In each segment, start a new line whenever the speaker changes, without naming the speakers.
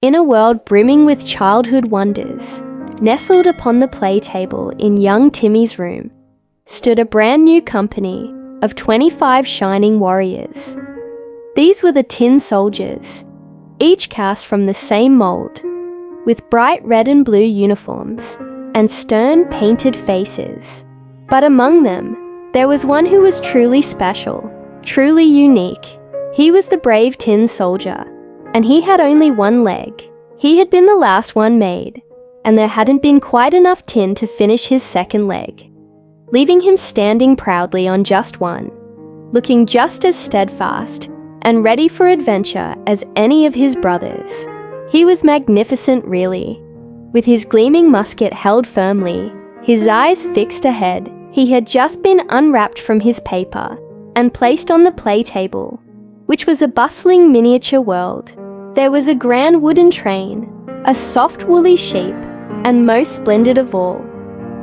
In a world brimming with childhood wonders, nestled upon the play table in young Timmy's room, stood a brand new company of 25 shining warriors. These were the Tin Soldiers, each cast from the same mold, with bright red and blue uniforms and stern painted faces. But among them, there was one who was truly special, truly unique. He was the brave Tin Soldier, and he had only one leg. He had been the last one made, and there hadn't been quite enough tin to finish his second leg, leaving him standing proudly on just one, looking just as steadfast and ready for adventure as any of his brothers. He was magnificent, really. With his gleaming musket held firmly, his eyes fixed ahead, he had just been unwrapped from his paper and placed on the play table, which was a bustling miniature world. There was a grand wooden train, a soft woolly sheep, and most splendid of all,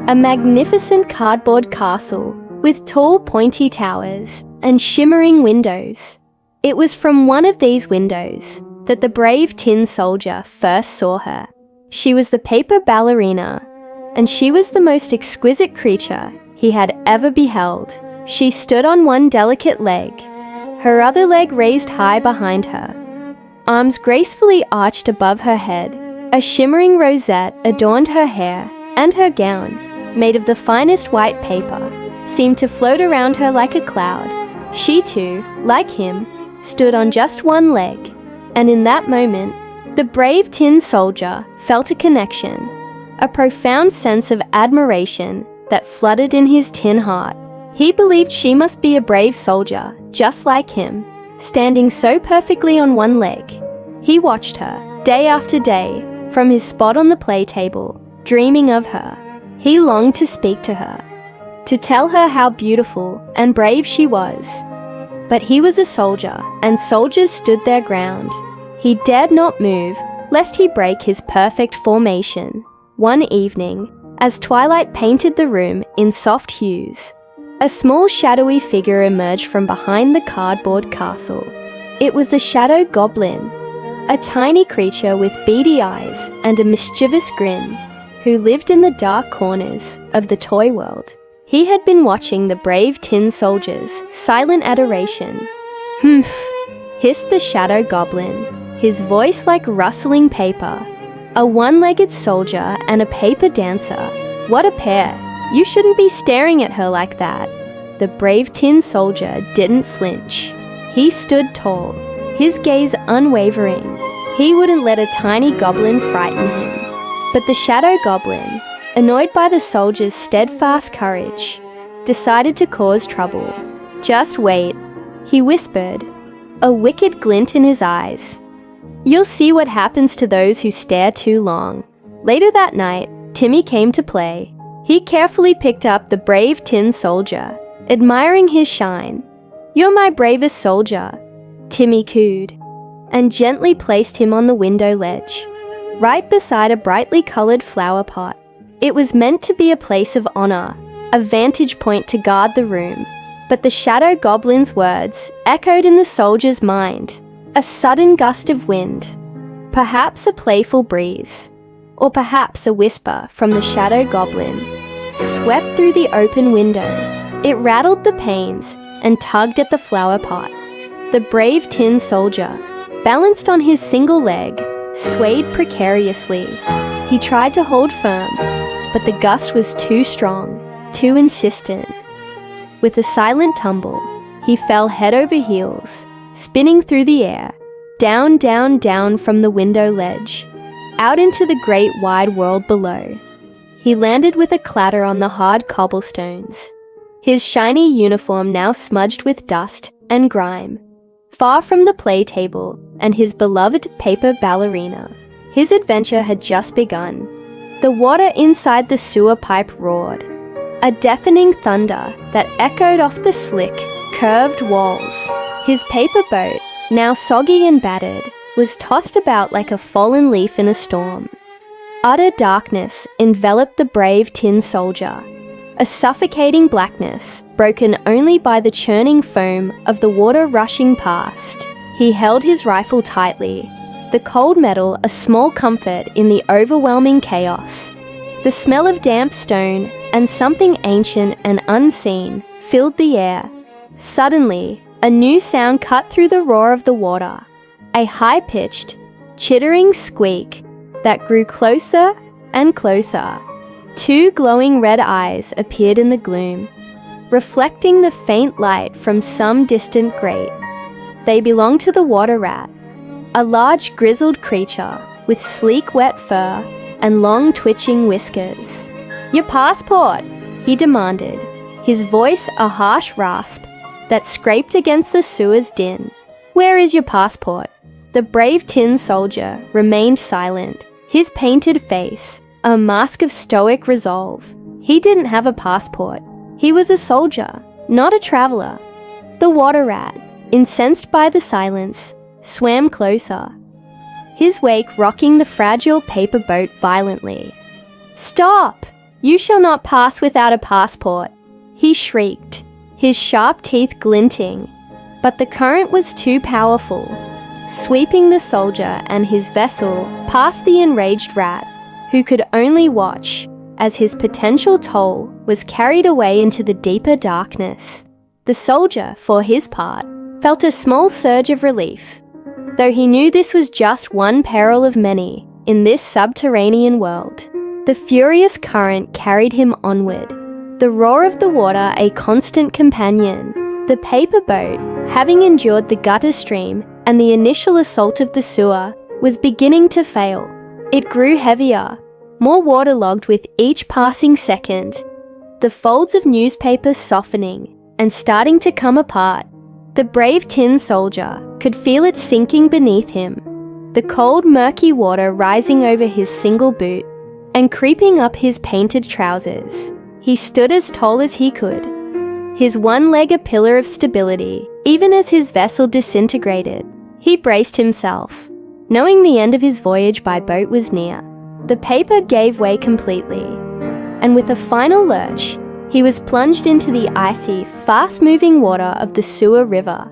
a magnificent cardboard castle with tall pointy towers and shimmering windows. It was from one of these windows that the brave Tin Soldier first saw her. She was the paper ballerina, and she was the most exquisite creature he had ever beheld. She stood on one delicate leg, her other leg raised high behind her, arms gracefully arched above her head. A shimmering rosette adorned her hair, and her gown, made of the finest white paper, seemed to float around her like a cloud. She too, like him, stood on just one leg, and in that moment, the brave Tin Soldier felt a connection, a profound sense of admiration that flooded in his tin heart. He believed she must be a brave soldier, just like him, standing so perfectly on one leg. He watched her, day after day, from his spot on the play table, dreaming of her. He longed to speak to her, to tell her how beautiful and brave she was. But he was a soldier, and soldiers stood their ground. He dared not move, lest he break his perfect formation. One evening, as twilight painted the room in soft hues, a small shadowy figure emerged from behind the cardboard castle. It was the Shadow Goblin, a tiny creature with beady eyes and a mischievous grin, who lived in the dark corners of the toy world. He had been watching the brave Tin Soldier's silent adoration. "Humph," hissed the Shadow Goblin, his voice like rustling paper. "A one-legged soldier and a paper dancer. What a pair. You shouldn't be staring at her like that." The brave Tin Soldier didn't flinch. He stood tall, his gaze unwavering. He wouldn't let a tiny goblin frighten him. But the Shadow Goblin, annoyed by the soldier's steadfast courage, decided to cause trouble. "Just wait," he whispered, a wicked glint in his eyes. "You'll see what happens to those who stare too long." Later that night, Timmy came to play. He carefully picked up the brave Tin Soldier, admiring his shine. "You're my bravest soldier," Timmy cooed, and gently placed him on the window ledge, right beside a brightly colored flower pot. It was meant to be a place of honor, a vantage point to guard the room. But the Shadow Goblin's words echoed in the soldier's mind. A sudden gust of wind, perhaps a playful breeze, or perhaps a whisper from the Shadow Goblin, swept through the open window. It rattled the panes and tugged at the flower pot. The brave Tin Soldier, balanced on his single leg, swayed precariously. He tried to hold firm, but the gust was too strong, too insistent. With a silent tumble, he fell head over heels, spinning through the air, down, down, down from the window ledge, out into the great wide world below. He landed with a clatter on the hard cobblestones, his shiny uniform now smudged with dust and grime, far from the play table and his beloved paper ballerina. His adventure had just begun. The water inside the sewer pipe roared, a deafening thunder that echoed off the slick, curved walls. His paper boat, now soggy and battered, was tossed about like a fallen leaf in a storm. Utter darkness enveloped the brave Tin Soldier, a suffocating blackness broken only by the churning foam of the water rushing past. He held his rifle tightly, the cold metal a small comfort in the overwhelming chaos. The smell of damp stone and something ancient and unseen filled the air. Suddenly, a new sound cut through the roar of the water, a high-pitched, chittering squeak that grew closer and closer. Two glowing red eyes appeared in the gloom, reflecting the faint light from some distant grate. They belonged to the water rat, a large grizzled creature with sleek wet fur and long twitching whiskers. "Your passport," he demanded, his voice a harsh rasp that scraped against the sewer's din. "Where is your passport?" The brave tin soldier remained silent, his painted face a mask of stoic resolve. He didn't have a passport. He was a soldier, not a traveler. The water rat, incensed by the silence, swam closer, his wake rocking the fragile paper boat violently. "Stop! You shall not pass without a passport," he shrieked, his sharp teeth glinting. But the current was too powerful, sweeping the soldier and his vessel past the enraged rat, who could only watch as his potential toll was carried away into the deeper darkness. The soldier, for his part, felt a small surge of relief, though he knew this was just one peril of many in this subterranean world. The furious current carried him onward, the roar of the water a constant companion. The paper boat, having endured the gutter stream and the initial assault of the sewer, was beginning to fail. It grew heavier, more waterlogged with each passing second, the folds of newspaper softening and starting to come apart. The brave tin soldier could feel it sinking beneath him, the cold, murky water rising over his single boot and creeping up his painted trousers. He stood as tall as he could, his one leg a pillar of stability, even as his vessel disintegrated. He braced himself, knowing the end of his voyage by boat was near. The paper gave way completely, and with a final lurch, he was plunged into the icy, fast-moving water of the sewer river,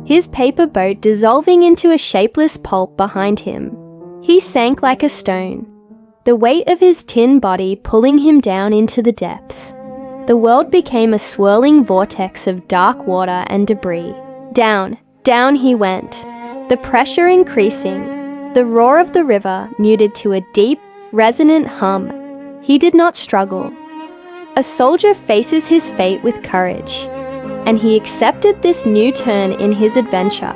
his paper boat dissolving into a shapeless pulp behind him. He sank like a stone, the weight of his tin body pulling him down into the depths. The world became a swirling vortex of dark water and debris. Down, down he went, the pressure increasing, the roar of the river muted to a deep, resonant hum. He did not struggle. A soldier faces his fate with courage, and he accepted this new turn in his adventure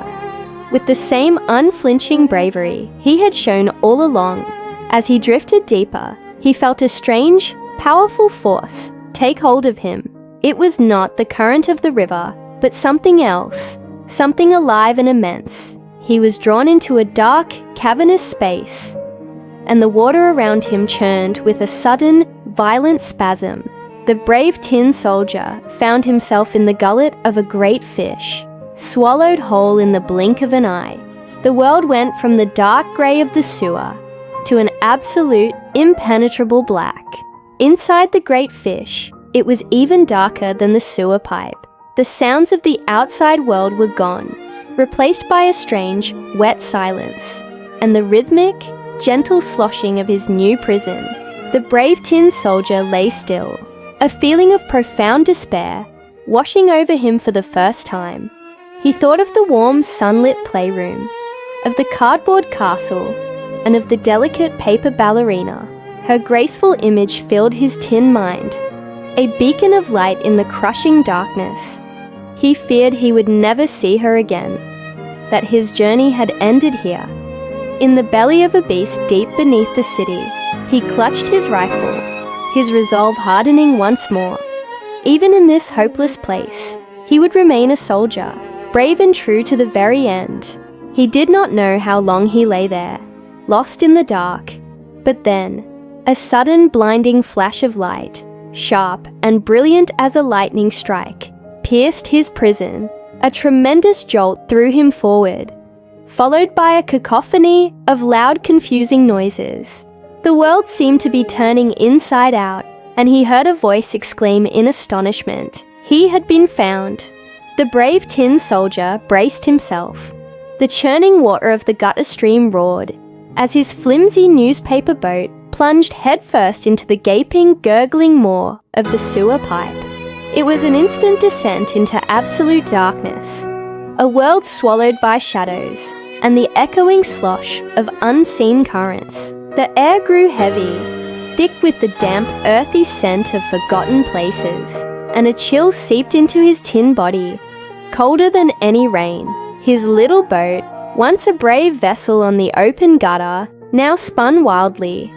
with the same unflinching bravery he had shown all along. As he drifted deeper, he felt a strange, powerful force take hold of him. It was not the current of the river, but something else, something alive and immense. He was drawn into a dark, cavernous space, and the water around him churned with a sudden, violent spasm. The brave tin soldier found himself in the gullet of a great fish, swallowed whole in the blink of an eye. The world went from the dark grey of the sewer to an absolute, impenetrable black. Inside the great fish, it was even darker than the sewer pipe. The sounds of the outside world were gone, replaced by a strange, wet silence, and the rhythmic, gentle sloshing of his new prison. The brave tin soldier lay still, a feeling of profound despair washing over him for the first time. He thought of the warm, sunlit playroom, of the cardboard castle, and of the delicate paper ballerina. Her graceful image filled his tin mind, a beacon of light in the crushing darkness. He feared he would never see her again, that his journey had ended here. In the belly of a beast deep beneath the city, he clutched his rifle, his resolve hardening once more. Even in this hopeless place, he would remain a soldier, brave and true to the very end. He did not know how long he lay there, lost in the dark, but then, a sudden blinding flash of light, sharp and brilliant as a lightning strike, pierced his prison. A tremendous jolt threw him forward, followed by a cacophony of loud, confusing noises. The world seemed to be turning inside out, and he heard a voice exclaim in astonishment. He had been found. The brave tin soldier braced himself, The churning water of the gutter stream roared as his flimsy newspaper boat plunged headfirst into the gaping, gurgling maw of the sewer pipe. It was an instant descent into absolute darkness, a world swallowed by shadows and the echoing slosh of unseen currents. The air grew heavy, thick with the damp, earthy scent of forgotten places, and a chill seeped into his tin body, colder than any rain. His little boat, once a brave vessel on the open gutter, now spun wildly,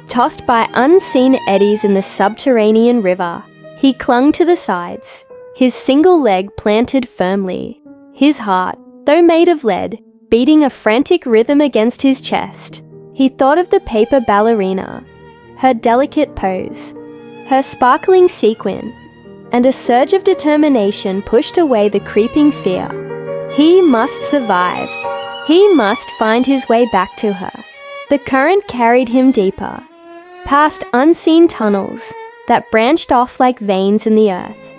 tossed by unseen eddies in the subterranean river. He clung to the sides, his single leg planted firmly, his heart, though made of lead, beating a frantic rhythm against his chest. He thought of the paper ballerina, her delicate pose, her sparkling sequin, and a surge of determination pushed away the creeping fear. He must survive. He must find his way back to her. The current carried him deeper, past unseen tunnels that branched off like veins in the earth.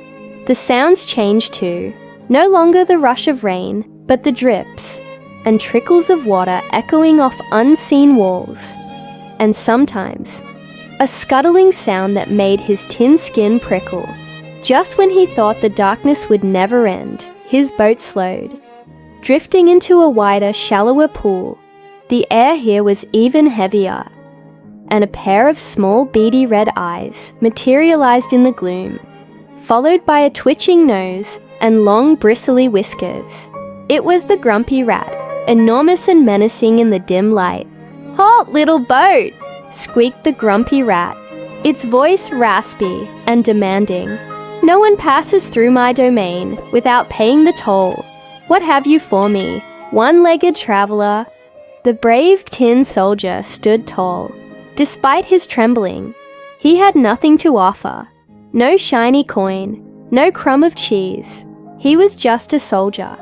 The sounds changed too, no longer the rush of rain, but the drips and trickles of water echoing off unseen walls, and sometimes a scuttling sound that made his tin skin prickle. Just when he thought the darkness would never end, his boat slowed, drifting into a wider, shallower pool. The air here was even heavier, and a pair of small, beady red eyes materialized in the gloom, followed by a twitching nose and long, bristly whiskers. It was the grumpy rat, enormous and menacing in the dim light. "Halt, little boat!" squeaked the grumpy rat, its voice raspy and demanding. "No one passes through my domain without paying the toll. What have you for me, one-legged traveler?" The brave tin soldier stood tall. Despite his trembling, he had nothing to offer. No shiny coin, no crumb of cheese. He was just a soldier,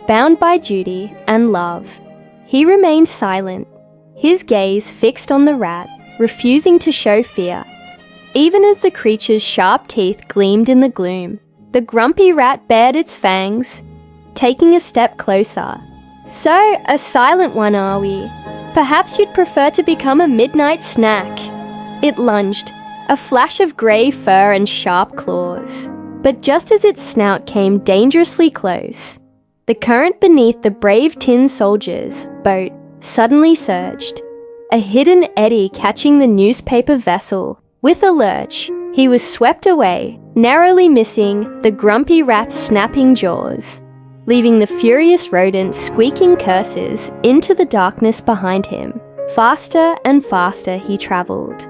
bound by duty and love. He remained silent, his gaze fixed on the rat, refusing to show fear. Even as the creature's sharp teeth gleamed in the gloom, the grumpy rat bared its fangs, taking a step closer. "So, a silent one, are we? Perhaps you'd prefer to become a midnight snack." It lunged, a flash of grey fur and sharp claws. But just as its snout came dangerously close, the current beneath the brave tin soldier's boat suddenly surged, a hidden eddy catching the newspaper vessel. With a lurch, he was swept away, narrowly missing the grumpy rat's snapping jaws, leaving the furious rodent squeaking curses into the darkness behind him. Faster and faster he travelled,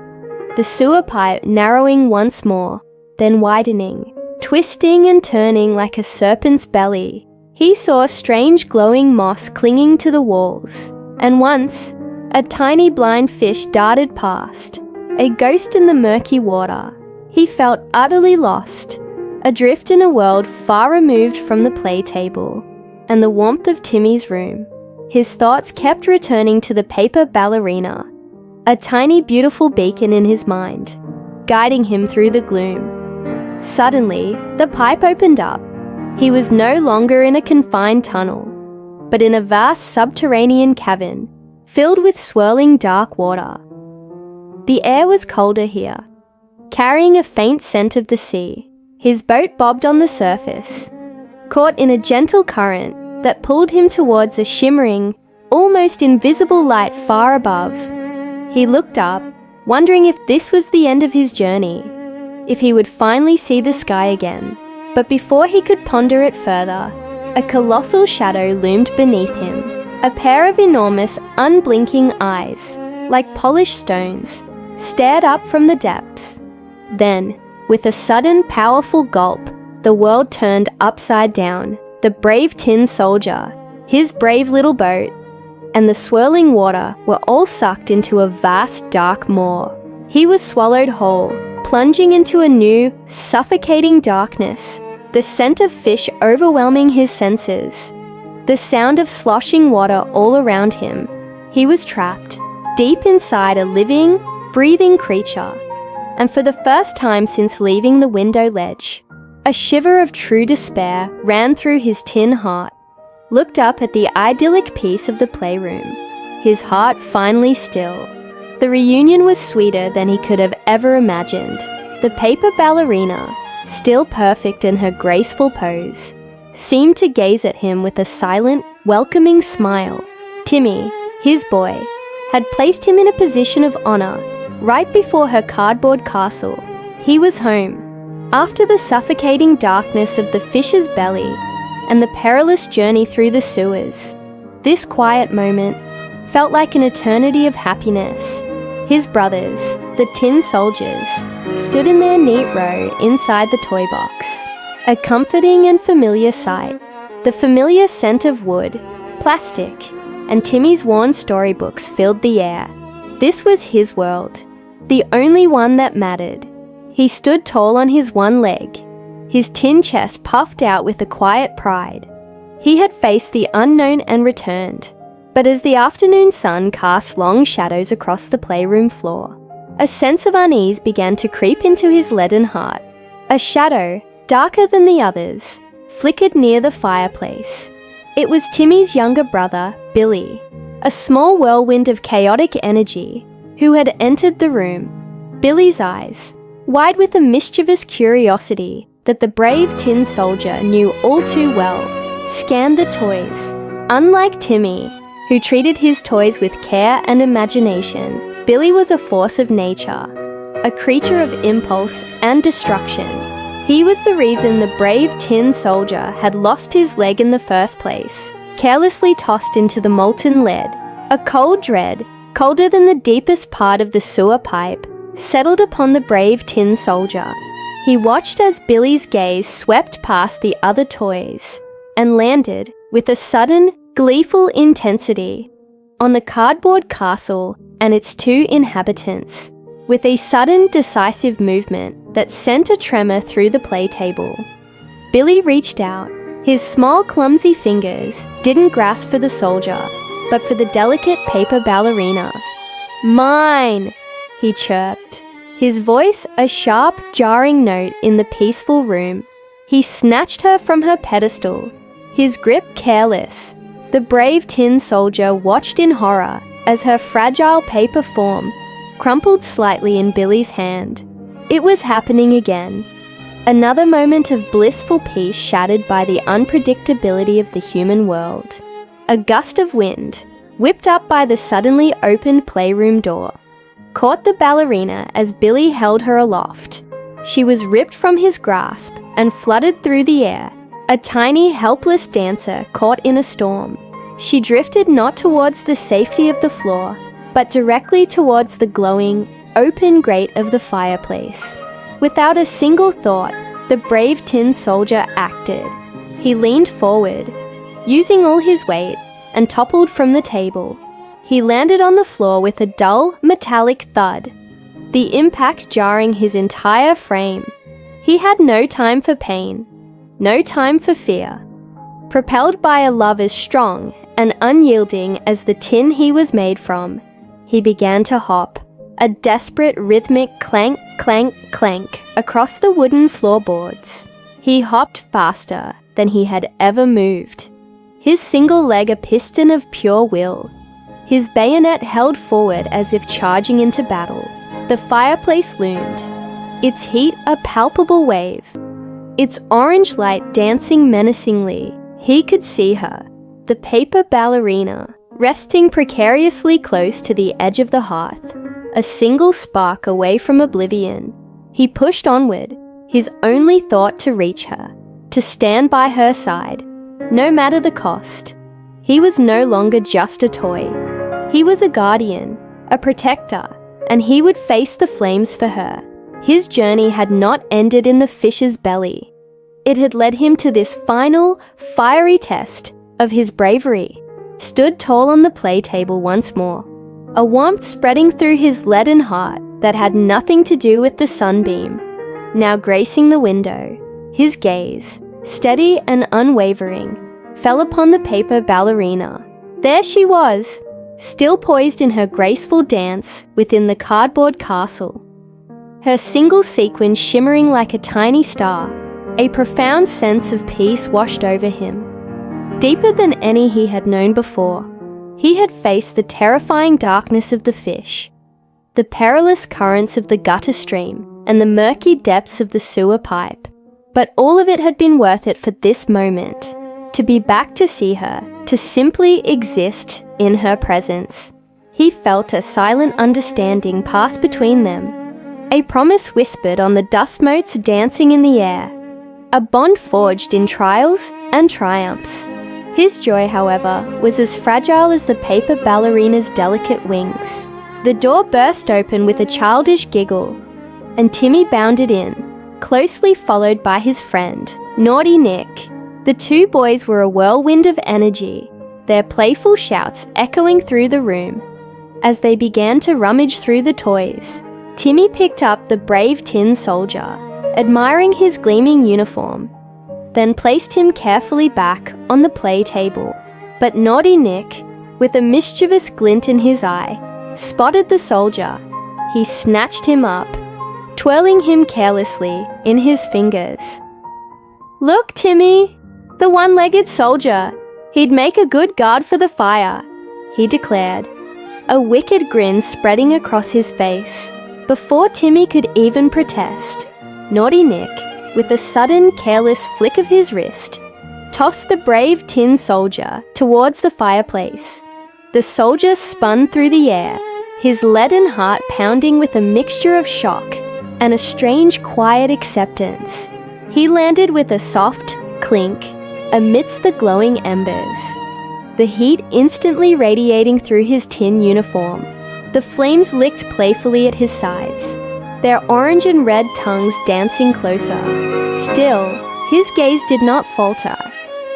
the sewer pipe narrowing once more, then widening, twisting and turning like a serpent's belly. He saw strange glowing moss clinging to the walls, and once, a tiny blind fish darted past, a ghost in the murky water. He felt utterly lost, adrift in a world far removed from the play table and the warmth of Timmy's room. His thoughts kept returning to the paper ballerina, a tiny beautiful beacon in his mind, guiding him through the gloom. Suddenly, the pipe opened up. He was no longer in a confined tunnel, but in a vast subterranean cavern filled with swirling dark water. The air was colder here, carrying a faint scent of the sea. His boat bobbed on the surface, caught in a gentle current that pulled him towards a shimmering, almost invisible light far above. He looked up, wondering if this was the end of his journey, if he would finally see the sky again. But before he could ponder it further, a colossal shadow loomed beneath him, a pair of enormous, unblinking eyes, like polished stones, stared up from the depths. Then, with a sudden, powerful gulp, the world turned upside down. The brave tin soldier, his brave little boat, and the swirling water were all sucked into a vast, dark maw. He was swallowed whole, plunging into a new, suffocating darkness, the scent of fish overwhelming his senses, the sound of sloshing water all around him. He was trapped, deep inside a living, breathing creature, and for the first time since leaving the window ledge, a shiver of true despair ran through his tin heart. looked up at the idyllic peace of the playroom, his heart finally still. The reunion was sweeter than he could have ever imagined. The paper ballerina, still perfect in her graceful pose, seemed to gaze at him with a silent, welcoming smile. Timmy, his boy, had placed him in a position of honor right before her cardboard castle. He was home. After the suffocating darkness of the fish's belly and the perilous journey through the sewers, this quiet moment felt like an eternity of happiness. His brothers, the tin soldiers, stood in their neat row inside the toy box. A comforting and familiar sight. The familiar scent of wood, plastic, and Timmy's worn storybooks filled the air. This was his world, the only one that mattered. He stood tall on his one leg, his tin chest puffed out with a quiet pride. He had faced the unknown and returned. But as the afternoon sun cast long shadows across the playroom floor, a sense of unease began to creep into his leaden heart. A shadow, darker than the others, flickered near the fireplace. It was Timmy's younger brother, Billy, a small whirlwind of chaotic energy, who had entered the room. Billy's eyes, wide with a mischievous curiosity that the brave tin soldier knew all too well, scanned the toys. Unlike Timmy, who treated his toys with care and imagination, Billy was a force of nature, a creature of impulse and destruction. He was the reason the brave tin soldier had lost his leg in the first place, carelessly tossed into the molten lead. A cold dread, colder than the deepest part of the sewer pipe, settled upon the brave tin soldier. He watched as Billy's gaze swept past the other toys and landed, with a sudden, gleeful intensity, on the cardboard castle and its two inhabitants, with a sudden, decisive movement that sent a tremor through the play table. Billy reached out. His small, clumsy fingers didn't grasp for the soldier, but for the delicate paper ballerina. "Mine!" he chirped, his voice a sharp, jarring note in the peaceful room. He snatched her from her pedestal, his grip careless. The brave tin soldier watched in horror as her fragile paper form crumpled slightly in Billy's hand. It was happening again. Another moment of blissful peace shattered by the unpredictability of the human world. A gust of wind, whipped up by the suddenly opened playroom door, caught the ballerina as Billy held her aloft. She was ripped from his grasp and fluttered through the air, a tiny, helpless dancer caught in a storm. She drifted not towards the safety of the floor, but directly towards the glowing, open grate of the fireplace. Without a single thought, the brave tin soldier acted. He leaned forward, using all his weight, and toppled from the table. He landed on the floor with a dull, metallic thud, the impact jarring his entire frame. He had no time for pain, no time for fear. Propelled by a love as strong and unyielding as the tin he was made from, he began to hop, a desperate rhythmic clank, clank, clank across the wooden floorboards. He hopped faster than he had ever moved, his single leg a piston of pure will, his bayonet held forward as if charging into battle. The fireplace loomed, its heat a palpable wave, its orange light dancing menacingly. He could see her, the paper ballerina, resting precariously close to the edge of the hearth, a single spark away from oblivion. He pushed onward, his only thought to reach her, to stand by her side, no matter the cost. He was no longer just a toy. He was a guardian, a protector, and he would face the flames for her. His journey had not ended in the fish's belly. It had led him to this final, fiery test of his bravery. Stood tall on the play table once more, a warmth spreading through his leaden heart that had nothing to do with the sunbeam. Now gracing the window, his gaze, steady and unwavering, fell upon the paper ballerina. There she was, still poised in her graceful dance within the cardboard castle, her single sequin shimmering like a tiny star. A profound sense of peace washed over him. deeper than any he had known before. He had faced the terrifying darkness of the fish, the perilous currents of the gutter stream, and the murky depths of the sewer pipe. But all of it had been worth it for this moment, to be back to see her, to simply exist in her presence. He felt a silent understanding pass between them, a promise whispered on the dust motes dancing in the air, a bond forged in trials and triumphs. His joy, however, was as fragile as the paper ballerina's delicate wings. The door burst open with a childish giggle, and Timmy bounded in, closely followed by his friend, Naughty Nick. The two boys were a whirlwind of energy, their playful shouts echoing through the room. As they began to rummage through the toys, Timmy picked up the brave tin soldier, admiring his gleaming uniform, then placed him carefully back on the play table. But Naughty Nick, with a mischievous glint in his eye, spotted the soldier. He snatched him up, twirling him carelessly in his fingers. "Look, Timmy, the one-legged soldier. He'd make a good guard for the fire," he declared, a wicked grin spreading across his face. Before Timmy could even protest, Naughty Nick, with a sudden careless flick of his wrist, tossed the brave tin soldier towards the fireplace. The soldier spun through the air, his leaden heart pounding with a mixture of shock and a strange quiet acceptance. He landed with a soft clink amidst the glowing embers, the heat instantly radiating through his tin uniform. The flames licked playfully at his sides, their orange and red tongues dancing closer. Still, his gaze did not falter.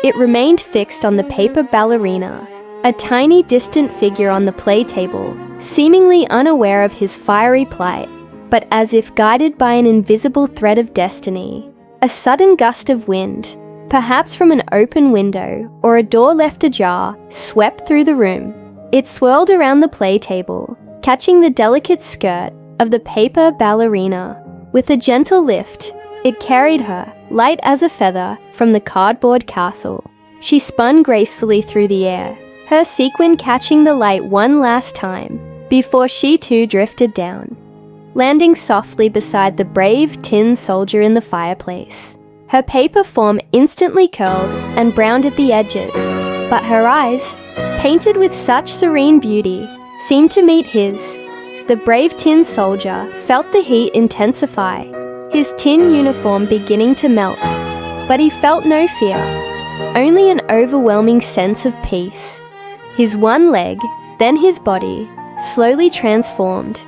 It remained fixed on the paper ballerina, a tiny distant figure on the play table, seemingly unaware of his fiery plight. But as if guided by an invisible thread of destiny, a sudden gust of wind, perhaps from an open window or a door left ajar, swept through the room. It swirled around the play table, catching the delicate skirt of the paper ballerina. With a gentle lift, it carried her, light as a feather, from the cardboard castle. She spun gracefully through the air, her sequin catching the light one last time, before she too drifted down, landing softly beside the brave tin soldier in the fireplace. Her paper form instantly curled and browned at the edges, but her eyes, painted with such serene beauty, seemed to meet his. The brave tin soldier felt the heat intensify, his tin uniform beginning to melt, but he felt no fear, only an overwhelming sense of peace. His one leg, then his body, slowly transformed,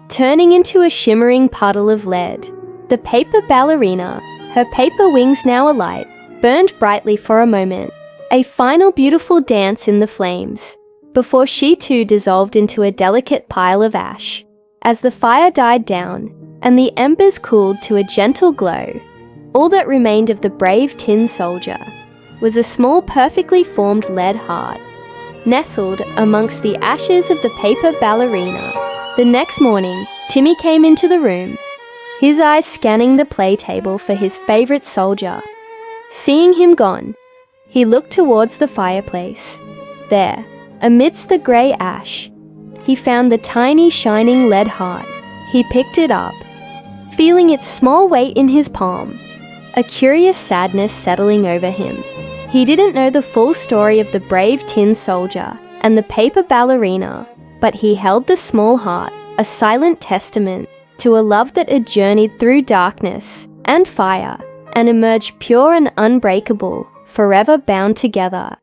turning into a shimmering puddle of lead. The paper ballerina, her paper wings now alight, burned brightly for a moment, a final beautiful dance in the flames, before she too dissolved into a delicate pile of ash. As the fire died down and the embers cooled to a gentle glow, all that remained of the brave tin soldier was a small perfectly formed lead heart, nestled amongst the ashes of the paper ballerina. The next morning, Timmy came into the room, his eyes scanning the play table for his favorite soldier. Seeing him gone, he looked towards the fireplace. There, amidst the grey ash, he found the tiny shining lead heart. He picked it up, feeling its small weight in his palm, a curious sadness settling over him. He didn't know the full story of the brave tin soldier and the paper ballerina, but he held the small heart, a silent testament to a love that had journeyed through darkness and fire and emerged pure and unbreakable, forever bound together.